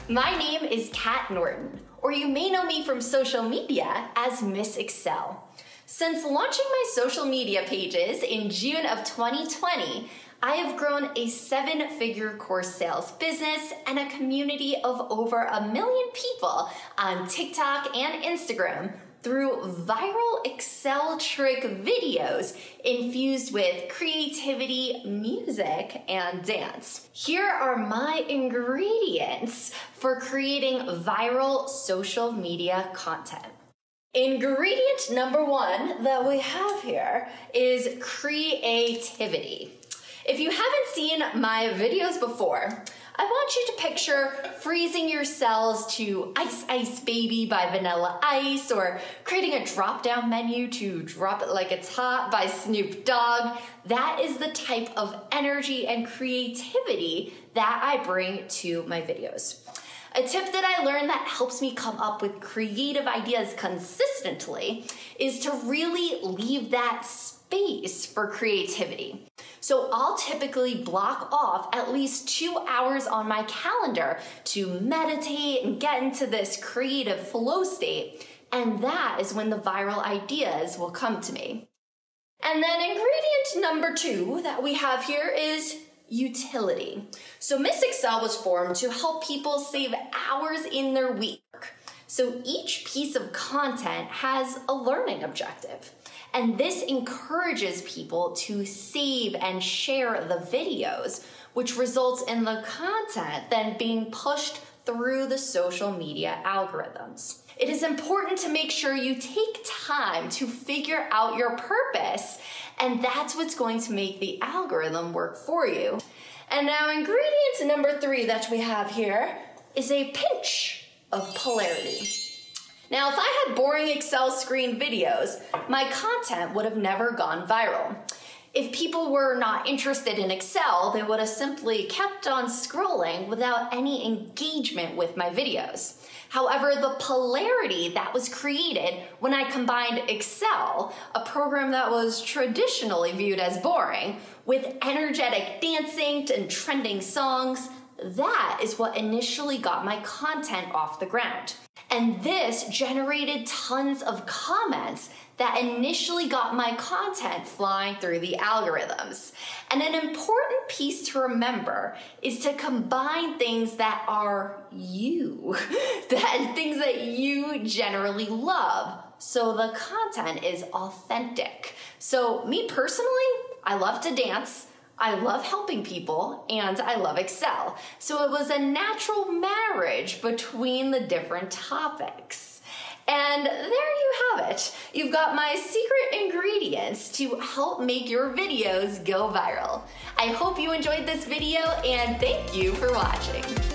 My name is Kat Norton, or you may know me from social media as Miss Excel. Since launching my social media pages in June of 2020, I have grown a 7-figure course sales business and a community of over 1 million people on TikTok and Instagram through viral Excel trick videos infused with creativity, music, and dance. Here are my ingredients for creating viral social media content. Ingredient number 1 that we have here is creativity. If you haven't seen my videos before, I want you to picture freezing your cells to Ice Ice Baby by Vanilla Ice, or creating a drop-down menu to Drop It Like It's Hot by Snoop Dogg. That is the type of energy and creativity that I bring to my videos. A tip that I learned that helps me come up with creative ideas consistently is to really leave that space for creativity. So I'll typically block off at least 2 hours on my calendar to meditate and get into this creative flow state, and that is when the viral ideas will come to me. And then ingredient number 2 that we have here is utility. So Miss Excel was formed to help people save hours in their week. So each piece of content has a learning objective. And this encourages people to save and share the videos, which results in the content then being pushed through the social media algorithms. It is important to make sure you take time to figure out your purpose, and that's what's going to make the algorithm work for you. And now ingredient number 3 that we have here is a pinch of polarity. Now, if I had boring Excel screen videos, my content would have never gone viral. If people were not interested in Excel, they would have simply kept on scrolling without any engagement with my videos. However, the polarity that was created when I combined Excel, a program that was traditionally viewed as boring, with energetic dancing and trending songs, that is what initially got my content off the ground. And this generated tons of comments that initially got my content flying through the algorithms. And an important piece to remember is to combine things that are you, things that you generally love, so the content is authentic. So me personally, I love to dance, I love helping people, and I love Excel. So it was a natural marriage between the different topics. And there you have it. You've got my secret ingredients to help make your videos go viral. I hope you enjoyed this video, and thank you for watching.